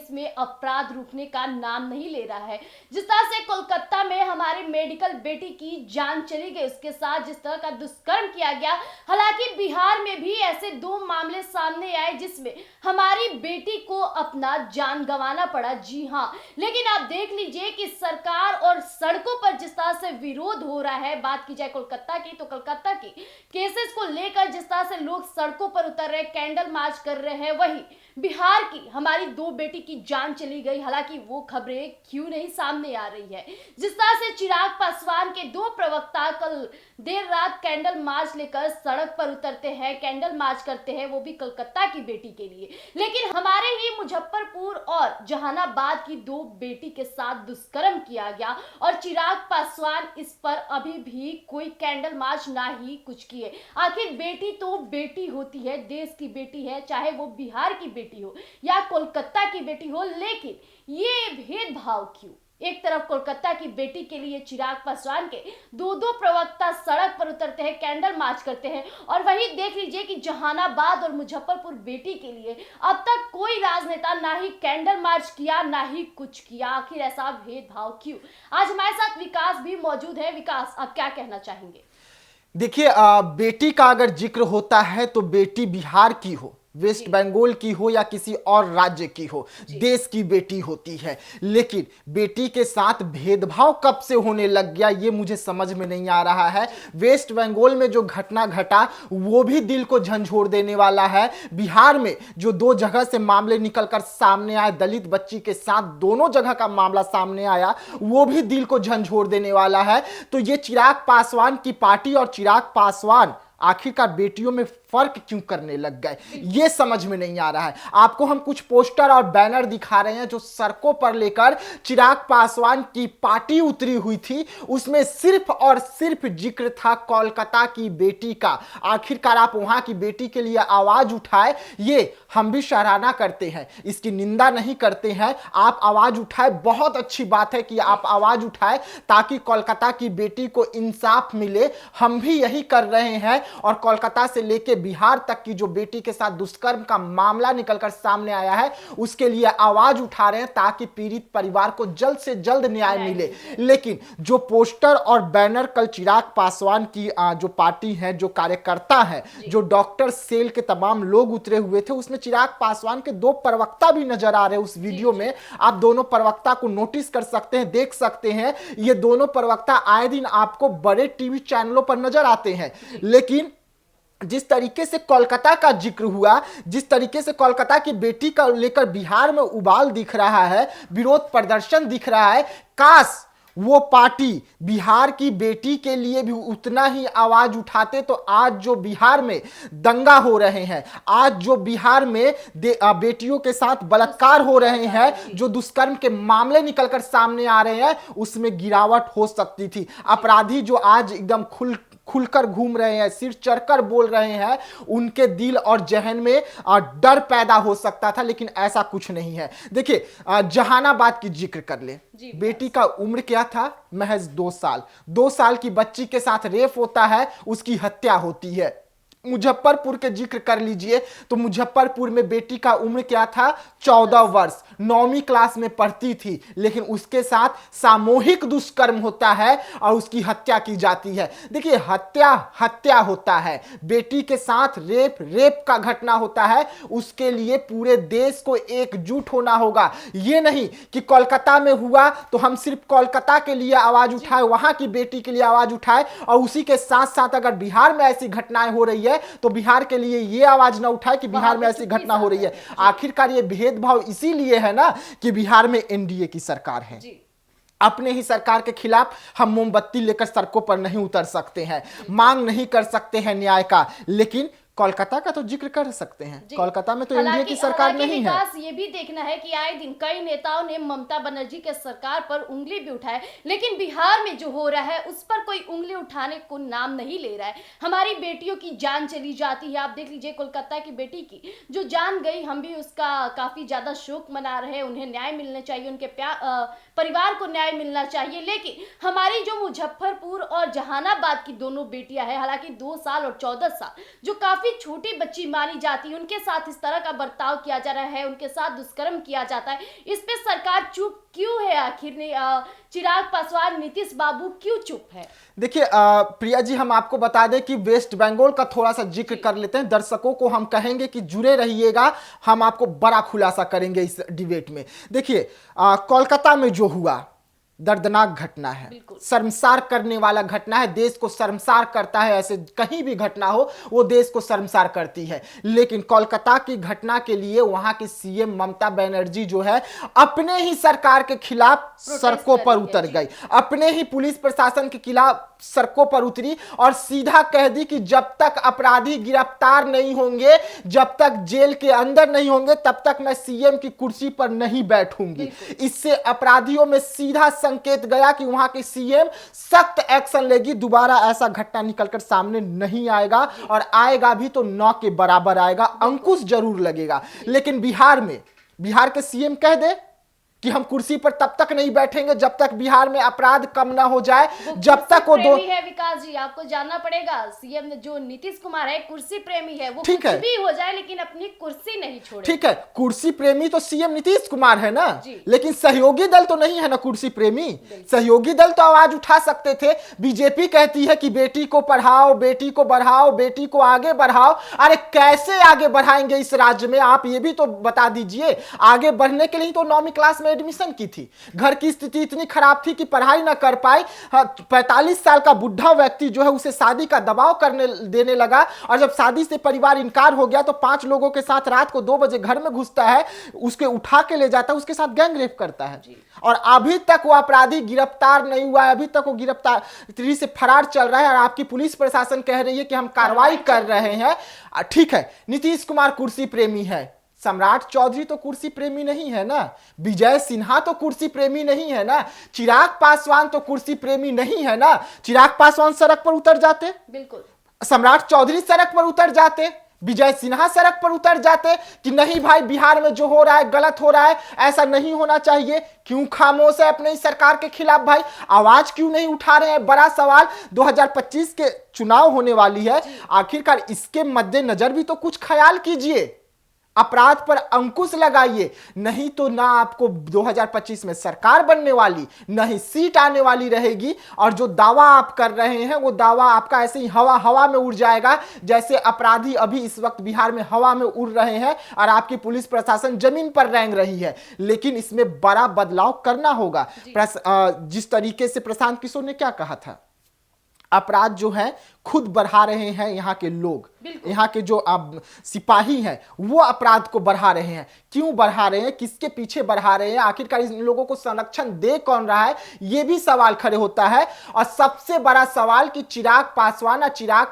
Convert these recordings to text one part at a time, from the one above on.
देश में अपराध रुकने का नाम नहीं ले रहा है। जिस तरह से कोलकाता में हमारे मेडिकल बेटी की जान चली गई, उसके साथ जिस तरह का दुष्कर्म किया गया, हालांकि बिहार में भी ऐसे 2 मामले सामने आए जिसमें हमारी बेटी को अपना जान गंवाना पड़ा। जी हाँ, लेकिन आप देख लीजिए कि सरकार और सड़कों पर जिस तरह से विरोध हो रहा है। बात की जाए कोलकाता की, तो कोलकाता की केसेस को लेकर जिस तरह से लोग सड़कों पर उतर रहे, कैंडल मार्च कर रहे हैं, वही बिहार की हमारी 2 बेटी की जान चली गई। हालांकि वो खबरें क्यों नहीं सामने आ रही है। जिस तरह से चिराग पासवान के 2 प्रवक्ता कल देर रात कैंडल मार्च लेकर सड़क पर उतरते हैं, कैंडल मार्च करते हैं, वो भी कोलकाता की बेटी के लिए। लेकिन हमारे ही मुजफ्फरपुर और जहानाबाद की 2 बेटी के साथ दुष्कर्म किया गया और चिराग पासवान इस पर अभी भी कोई कैंडल मार्च ना ही कुछ किए। आखिर बेटी तो बेटी होती है, देश की बेटी है, चाहे वो बिहार की बेटी हो या कोलकाता की बेटी हो। लेकिन ये भेदभाव क्यों? एक तरफ कोलकाता की बेटी के लिए चिराग पासवान के 2 प्रवक्ता सड़क पर उतरते हैं, कैंडल मार्च करते हैं, और वहीं देख लीजिए कि जहानाबाद और मुजफ्फरपुर बेटी के लिए अब तक कोई राजनेता ना ही कैंडल मार्च किया ना ही कुछ किया। आखिर ऐसा भेदभाव क्यों? आज हमारे साथ विकास भी मौजूद है। विकास, आप क्या कहना चाहेंगे? देखिए, बेटी का अगर जिक्र होता है तो बेटी बिहार की हो, वेस्ट बंगाल की हो या किसी और राज्य की हो, देश की बेटी होती है। लेकिन बेटी के साथ भेदभाव कब से होने लग गया, ये मुझे समझ में नहीं आ रहा है। वेस्ट बंगाल में जो घटना घटा वो भी दिल को झंझोड़ देने वाला है। बिहार में जो 2 जगह से मामले निकलकर सामने आए, दलित बच्ची के साथ दोनों जगह का मामला सामने आया, वो भी दिल को झंझोड़ देने वाला है। तो ये चिराग पासवान की पार्टी और चिराग पासवान आखिरकार बेटियों में फर्क क्यों करने लग गए, ये समझ में नहीं आ रहा है। आपको हम कुछ पोस्टर और बैनर दिखा रहे हैं जो सड़कों पर लेकर चिराग पासवान की पार्टी उतरी हुई थी। उसमें सिर्फ और सिर्फ जिक्र था कोलकाता की बेटी का। आखिरकार आप वहां की बेटी के लिए आवाज उठाए, ये हम भी सराहना करते हैं, इसकी निंदा नहीं करते हैं। आप आवाज उठाए, बहुत अच्छी बात है कि आप आवाज उठाए ताकि कोलकाता की बेटी को इंसाफ मिले। हम भी यही कर रहे हैं और कोलकाता से लेके बिहार तक की जो बेटी के साथ दुष्कर्म का मामला निकलकर सामने आया है उसके लिए आवाज उठा रहे हैं ताकि पीड़ित परिवार को जल्द से जल्द न्याय मिले। लेकिन जो पोस्टर और बैनर कल चिराग पासवान की जो पार्टी है, जो कार्यकर्ता है, जो डॉक्टर सेल के तमाम लोग उतरे हुए थे, उसमें चिराग पासवान के 2 प्रवक्ता भी नजर आ रहे हैं। उस वीडियो में आप दोनों प्रवक्ता को नोटिस कर सकते हैं, देख सकते हैं। ये दोनों प्रवक्ता आए दिन आपको बड़े टीवी चैनलों पर नजर आते हैं। लेकिन जिस तरीके से कोलकाता का जिक्र हुआ, जिस तरीके से कोलकाता की बेटी का लेकर बिहार में उबाल दिख रहा है, विरोध प्रदर्शन दिख रहा है, काश वो पार्टी बिहार की बेटी के लिए भी उतना ही आवाज उठाते तो आज जो बिहार में दंगा हो रहे हैं, आज जो बिहार में बेटियों के साथ बलात्कार हो रहे हैं, जो दुष्कर्म के मामले निकलकर सामने आ रहे हैं, उसमें गिरावट हो सकती थी। अपराधी जो आज एकदम खुलकर घूम रहे हैं, सिर चढ़कर बोल रहे हैं, उनके दिल और जहन में डर पैदा हो सकता था, लेकिन ऐसा कुछ नहीं है। देखिए, जहानाबाद की जिक्र कर ले, बेटी का उम्र क्या था? महज 2 साल। 2 साल की बच्ची के साथ रेप होता है, उसकी हत्या होती है। मुजफ्फरपुर के जिक्र कर लीजिए तो मुजफ्फरपुर में बेटी का उम्र क्या था? 14 वर्ष, 9वीं क्लास में पढ़ती थी, लेकिन उसके साथ सामूहिक दुष्कर्म होता है और उसकी हत्या की जाती है। देखिए, हत्या होता है, बेटी के साथ रेप का घटना होता है, उसके लिए पूरे देश को एकजुट होना होगा। ये नहीं कि कोलकाता में हुआ तो हम सिर्फ कोलकाता के लिए आवाज उठाए, वहां की बेटी के लिए आवाज उठाए, और उसी के साथ साथ अगर बिहार में ऐसी घटनाएं हो रही है तो बिहार के लिए ये आवाज ना उठाए कि बिहार में ऐसी घटना हो रही है। आखिरकार ये भेदभाव इसीलिए है ना कि बिहार में एनडीए की सरकार है। अपने ही सरकार के खिलाफ हम मोमबत्ती लेकर सड़कों पर नहीं उतर सकते हैं, मांग नहीं कर सकते हैं न्याय का, लेकिन कोलकाता का तो जिक्र कर सकते हैं। कोलकाता में तो एनडीए की सरकार नहीं है। ये भी देखना है कि आए दिन कई नेताओं ने ममता बनर्जी के सरकार पर उंगली भी उठाए, लेकिन बिहार में जो हो रहा है उस पर कोई उंगली उठाने को नाम नहीं ले रहा है। हमारी बेटियों की जान चली जाती है। आप देख लीजिए, कोलकाता की बेटी की जो जान गई, हम भी उसका काफी ज्यादा शोक मना रहे हैं। उन्हें न्याय मिलना चाहिए, उनके परिवार को न्याय मिलना चाहिए। लेकिन हमारी जो मुजफ्फरपुर और जहानाबाद की दोनों बेटियां हैं, हालांकि 2 साल और 14 साल, जो काफी काफी छोटी बच्ची मानी जाती है, उनके साथ इस तरह का बर्ताव किया जा रहा है, उनके साथ दुष्कर्म किया जाता है। इस पे सरकार चुप क्यों है? आखिर चिराग पासवान, नीतीश बाबू क्यों चुप है? देखिए प्रिया जी, हम आपको बता दें कि वेस्ट बंगाल का थोड़ा सा जिक्र कर लेते हैं। दर्शकों को हम कहेंगे कि जुड़े रहिएगा, हम आपको बड़ा खुलासा करेंगे इस डिबेट में। देखिए कोलकाता में जो हुआ दर्दनाक घटना है, शर्मसार करने वाला घटना है, देश को शर्मसार करता है। ऐसे कहीं भी घटना हो वो देश को शर्मसार करती है, लेकिन कोलकाता की घटना के लिए वहां की सीएम ममता बनर्जी जो है अपने ही सरकार के खिलाफ सड़कों पर उतर गई, अपने ही पुलिस प्रशासन के खिलाफ सड़कों पर उतरी और सीधा कह दी कि जब तक अपराधी गिरफ्तार नहीं होंगे, जब तक जेल के अंदर नहीं होंगे, तब तक मैं सीएम की कुर्सी पर नहीं बैठूंगी। इससे अपराधियों में सीधा संकेत गया कि वहां के सीएम सख्त एक्शन लेगी, दोबारा ऐसा घटना निकलकर सामने नहीं आएगा, और आएगा भी तो 9 के बराबर आएगा, अंकुश जरूर लगेगा। लेकिन बिहार के सीएम कह दे कि हम कुर्सी पर तब तक नहीं बैठेंगे जब तक बिहार में अपराध कम ना हो जाए, जब तक वो है। विकास जी, आपको जानना पड़ेगा, सीएम जो नीतीश कुमार है कुर्सी प्रेमी है, वो कुछ भी हो जाए लेकिन अपनी कुर्सी नहीं छोड़े। ठीक है, कुर्सी प्रेमी तो सीएम नीतीश कुमार है ना, लेकिन सहयोगी दल तो नहीं है ना कुर्सी प्रेमी। सहयोगी दल तो आवाज उठा सकते थे। बीजेपी कहती है कि बेटी को पढ़ाओ, बेटी को बढ़ाओ, बेटी को आगे बढ़ाओ। अरे कैसे आगे बढ़ाएंगे इस राज्य में, आप ये भी तो बता दीजिए। आगे बढ़ने के लिए तो 9वीं क्लास में एडमिशन की थी, घर की स्थिति इतनी खराब थी कि पढ़ाई ना कर पाई। 45 साल का बुढ़ा व्यक्ति जो है उसे शादी का दबाव करने देने लगा, और जब शादी से परिवार इनकार हो गया तो 5 लोगों के साथ रात को 2 बजे घर में घुसता है, उसके उठा के ले जाता है, उसके साथ गैंग रेप करता है, और अभी तक वो अपराधी गिरफ्तार नहीं हुआ है, अभी तक वो गिरफ्तारी से फरार चल रहा है, और आपकी पुलिस प्रशासन कह रही है कि हम कार्रवाई कर रहे हैं। ठीक है, नीतीश कुमार कुर्सी प्रेमी है, सम्राट चौधरी तो कुर्सी प्रेमी नहीं है ना, विजय सिन्हा तो कुर्सी प्रेमी नहीं है ना, चिराग पासवान तो कुर्सी प्रेमी नहीं है ना। चिराग पासवान सड़क पर उतर जाते, बिल्कुल, सम्राट चौधरी सड़क पर उतर जाते, विजय सिन्हा सड़क पर उतर जाते कि नहीं भाई, बिहार में जो हो रहा है गलत हो रहा है, ऐसा नहीं होना चाहिए। क्यों खामोश है अपनी सरकार के खिलाफ भाई, आवाज क्यों नहीं उठा रहे हैं? बड़ा सवाल। 2025 के चुनाव होने वाली है, आखिरकार इसके मद्देनजर भी तो कुछ ख्याल कीजिए, अपराध पर अंकुश लगाइए, नहीं तो ना आपको 2025 में सरकार बनने वाली, ना ही सीट आने वाली रहेगी, और जो दावा आप कर रहे हैं वो दावा आपका ऐसे ही हवा में उड़ जाएगा, जैसे अपराधी अभी इस वक्त बिहार में हवा में उड़ रहे हैं और आपकी पुलिस प्रशासन जमीन पर रेंग रही है। लेकिन इसमें बड़ा बदलाव करना होगा। जिस तरीके से प्रशांत किशोर ने क्या कहा था, अपराध जो है खुद बढ़ा रहे हैं यहाँ के लोग, यहाँ के जो सिपाही हैं वो अपराध को बढ़ा रहे हैं। क्यों बढ़ा रहे हैं, किसके पीछे बढ़ा रहे हैं, आखिरकार इन लोगों को संरक्षण दे कौन रहा है, ये भी सवाल खड़े होता है। और सबसे बड़ा सवाल कि चिराग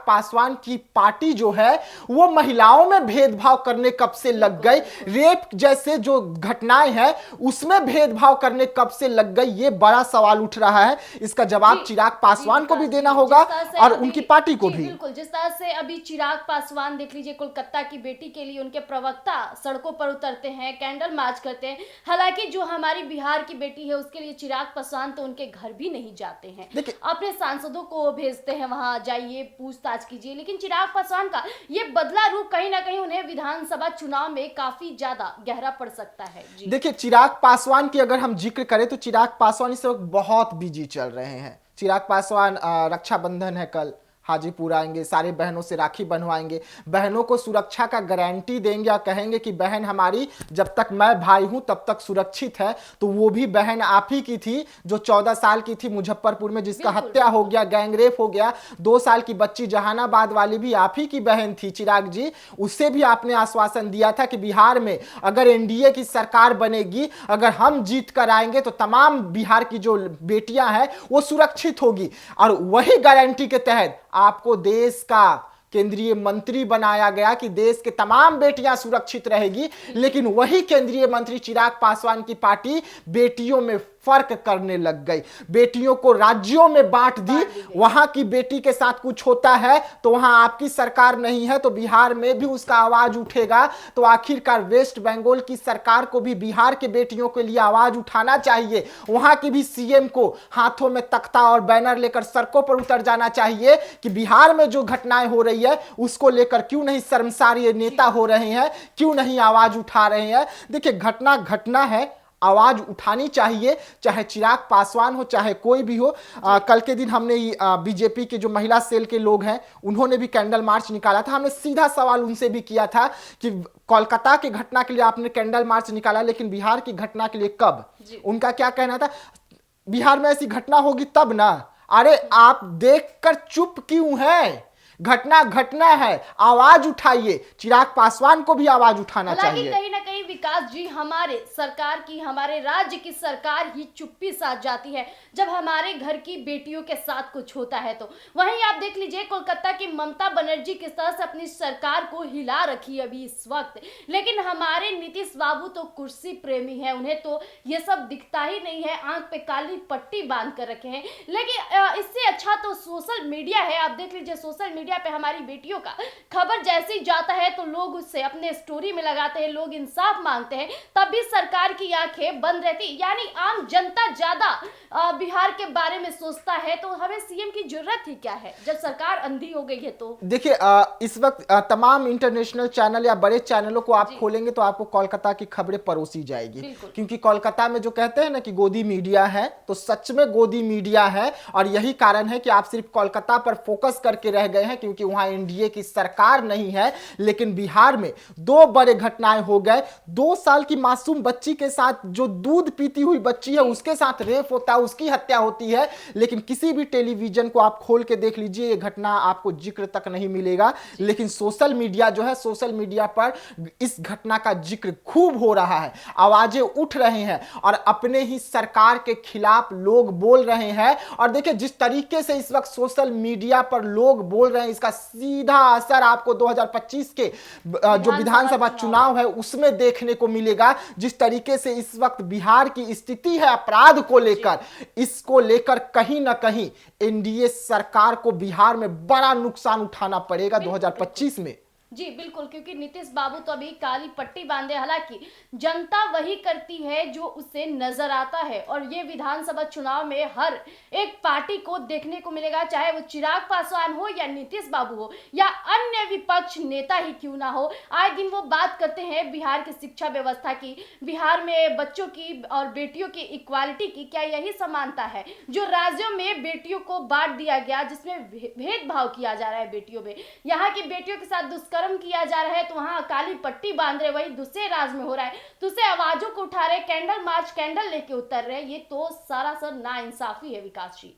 पासवान की पार्टी जो है वो महिलाओं में भेदभाव करने कब से लग गई, रेप जैसे जो घटनाएं हैं उसमें भेदभाव करने कब से लग गई, ये बड़ा सवाल उठ रहा है। इसका जवाब चिराग पासवान को भी देना होगा और उनकी पार्टी को भी। बिल्कुल, जिस तरह से अभी चिराग पासवान देख लीजिए, कोलकाता की बेटी के लिए उनके प्रवक्ता सड़कों पर उतरते हैं, कैंडल मार्च करते हैं। हालांकि जो हमारी बिहार की बेटी है उसके लिए चिराग पासवान तो उनके घर भी नहीं जाते हैं, अपने सांसदों को भेजते हैं वहां जाइए पूछताछ कीजिए। लेकिन चिराग पासवान का ये बदला रूप कहीं ना कहीं उन्हें विधानसभा चुनाव में काफी ज्यादा गहरा पड़ सकता है। देखिए, चिराग पासवान की अगर हम जिक्र करें तो चिराग पासवान इस वक्त बहुत बिजी चल रहे हैं। चिराग पासवान रक्षाबंधन है, कल हाजीपुर आएंगे, सारे बहनों से राखी बंधवाएंगे, बहनों को सुरक्षा का गारंटी देंगे और कहेंगे कि बहन हमारी जब तक मैं भाई हूं तब तक सुरक्षित है। तो वो भी बहन आप ही की थी जो 14 साल की थी मुजफ्फरपुर में, जिसका हत्या हो गया, गैंगरेप हो गया। 2 साल की बच्ची जहानाबाद वाली भी आप ही की बहन थी चिराग जी। उससे भी आपने आश्वासन दिया था कि बिहार में अगर एनडीए की सरकार बनेगी, अगर हम जीत कर आएंगे तो तमाम बिहार की जो बेटियां हैं वो सुरक्षित होगी। और वही गारंटी के तहत आपको देश का केंद्रीय मंत्री बनाया गया कि देश के तमाम बेटियां सुरक्षित रहेगी। लेकिन वही केंद्रीय मंत्री चिराग पासवान की पार्टी बेटियों में फर्क करने लग गई। बेटियों को राज्यों में बांट दी, वहां की बेटी के साथ कुछ होता है तो वहां आपकी सरकार नहीं है, तो बिहार में भी उसका आवाज उठेगा। तो आखिरकार वेस्ट बंगाल की सरकार को भी बिहार के बेटियों के लिए आवाज उठाना चाहिए। वहां की भी सीएम को हाथों में तख्ता और बैनर लेकर सड़कों पर उतर जाना चाहिए कि बिहार में जो घटनाएं हो रही है उसको लेकर क्यों नहीं शर्मसार ये नेता हो रहे हैं, क्यों नहीं आवाज उठा रहे हैं। देखिए, घटना है, आवाज उठानी चाहिए, चाहे चिराग पासवान हो चाहे कोई भी हो। कल के दिन हमने बीजेपी के जो महिला सेल के लोग हैं उन्होंने भी कैंडल मार्च निकाला था। हमने सीधा सवाल उनसे भी किया था कि कोलकाता की घटना के लिए आपने कैंडल मार्च निकाला, लेकिन बिहार की घटना के लिए कब? उनका क्या कहना था, बिहार में ऐसी घटना होगी तब ना। अरे आप देखकर चुप क्यों है? घटना है, आवाज उठाइए। चिराग पासवान को भी आवाज उठाना चाहिए। कहीं ना कहीं विकास जी, हमारे सरकार की, हमारे राज्य की सरकार ही चुप्पी साध जाती है जब हमारे घर की बेटियों के साथ कुछ होता है। तो वहीं आप देख लीजिए कोलकाता की ममता बनर्जी किस तरह से अपनी सरकार को हिला रखी है अभी इस वक्त, लेकिन हमारे नीतीश बाबू तो कुर्सी प्रेमी है, उन्हें तो ये सब दिखता ही नहीं है, आंख पे काली पट्टी बांध कर रखे हैं। लेकिन इससे अच्छा तो सोशल मीडिया है। आप देख लीजिए सोशल मीडिया पे हमारी बेटियों का खबर जैसे ही जाता है तो लोग उससे अपने स्टोरी में लगाते हैं, लोग इंसाफ मांगते हैं, तब भी सरकार की आंखें बंद रहती। यानी आम जनता ज्यादा बिहार के बारे में सोचता है। तो हमें सीएम की जरूरत ही क्या है जब सरकार अंधी हो गई है? तो देखिए, इस वक्त तमाम इंटरनेशनल चैनल या बड़े चैनलों को आप खोलेंगे तो आपको कोलकाता की खबरें परोसी जाएगी, क्योंकि कोलकाता में जो कहते हैं ना कि गोदी मीडिया है, तो सच में गोदी मीडिया है। और यही कारण है कि आप सिर्फ कोलकाता पर फोकस करके रह गए हैं, क्योंकि वहां एनडीए की सरकार नहीं है। लेकिन बिहार में दो बड़े घटनाएं हो गए। 2 साल की मासूम बच्ची के साथ, जो दूध पीती हुई बच्ची है, उसके साथ रेप होता है, उसकी हत्या होती है। लेकिन किसी भी टेलीविजन को आप खोल के देख लीजिए, ये घटना आपको जिक्र तक नहीं मिलेगा। लेकिन सोशल मीडिया जो है, सोशल मीडिया पर इस घटना का जिक्र खूब हो रहा है, आवाजें उठ रहे हैं और अपने ही सरकार के खिलाफ लोग बोल रहे हैं। और देखिए, जिस तरीके से इस वक्त सोशल मीडिया पर लोग बोल रहे हैं, इसका सीधा असर आपको 2025 के जो विधानसभा चुनाव है उसमें देखने को मिलेगा। जिस तरीके से इस वक्त बिहार की स्थिति है अपराध को लेकर, इसको लेकर कहीं ना कहीं एनडीए सरकार को बिहार में बड़ा नुकसान उठाना पड़ेगा 2025 में। जी बिल्कुल, क्योंकि नीतीश बाबू तो अभी काली पट्टी बांधे। हालांकि जनता वही करती है जो उसे नजर आता है, और ये विधानसभा चुनाव में हर एक पार्टी को देखने को मिलेगा, चाहे वो चिराग पासवान हो या नीतीश बाबू हो या अन्य विपक्ष नेता ही क्यों ना हो। आए दिन वो बात करते हैं बिहार की शिक्षा व्यवस्था की, बिहार में बच्चों की और बेटियों की इक्वालिटी की। क्या यही समानता है जो राज्यों में बेटियों को बांट दिया गया, जिसमें भेदभाव किया जा रहा है बेटियों में? यहाँ की बेटियों के साथ दुष्कर्म किया जा रहा है तो वहां काली पट्टी बांध रहे, वही दूसरे राज्य में हो रहा है तो उसे आवाजों को उठा रहे, कैंडल मार्च, कैंडल लेके उतर रहे। ये तो सरासर नाइंसाफी है विकास जी।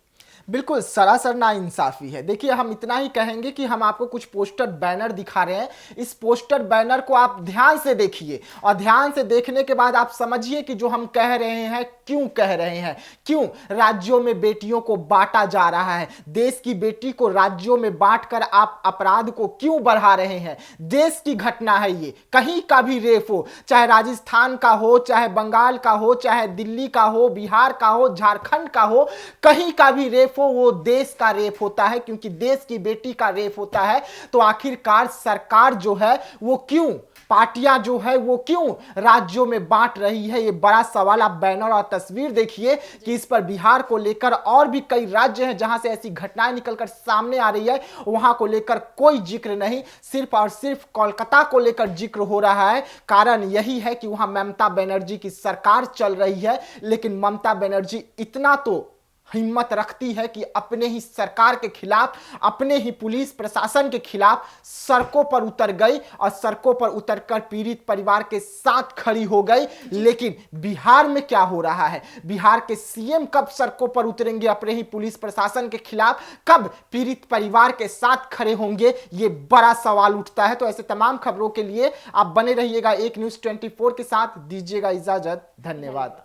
बिल्कुल सरासर नाइंसाफी है। देखिए, हम इतना ही कहेंगे कि हम आपको कुछ पोस्टर बैनर दिखा रहे हैं। इस पोस्टर बैनर को आप ध्यान से देखिए, और ध्यान से देखने के बाद आप समझिए कि जो हम कह रहे हैं क्यों कह रहे हैं, क्यों राज्यों में बेटियों को बांटा जा रहा है। देश की बेटी को राज्यों में बांटकर आप अपराध को क्यों बढ़ा रहे हैं? देश की घटना है ये, कहीं का भी रेप हो, चाहे राजस्थान का हो, चाहे बंगाल का हो, चाहे दिल्ली का हो, बिहार का हो, झारखंड का हो, कहीं का भी रेप हो, वो देश का रेप होता है, क्योंकि देश की बेटी का रेप होता है। तो आखिरकार सरकार जो है वो क्यों, पार्टियां जो है वो क्यों राज्यों में बांट रही है? ये बड़ा सवाल। आप बैनर और तस्वीर देखिए कि इस पर बिहार को लेकर और भी कई राज्य हैं जहां से ऐसी घटनाएं निकलकर सामने आ रही है, वहां को लेकर कोई जिक्र नहीं, सिर्फ और सिर्फ कोलकाता को लेकर जिक्र हो रहा है। कारण यही है कि वहां ममता बनर्जी की सरकार चल रही है। लेकिन ममता बनर्जी इतना तो हिम्मत रखती है कि अपने ही सरकार के खिलाफ, अपने ही पुलिस प्रशासन के खिलाफ सड़कों पर उतर गई और सड़कों पर उतरकर पीड़ित परिवार के साथ खड़ी हो गई। लेकिन बिहार में क्या हो रहा है? बिहार के सीएम कब सड़कों पर उतरेंगे अपने ही पुलिस प्रशासन के खिलाफ? कब पीड़ित परिवार के साथ खड़े होंगे? ये बड़ा सवाल उठता है। तो ऐसे तमाम खबरों के लिए आप बने रहिएगा एक न्यूज़ 24 के साथ। दीजिएगा इजाजत, धन्यवाद।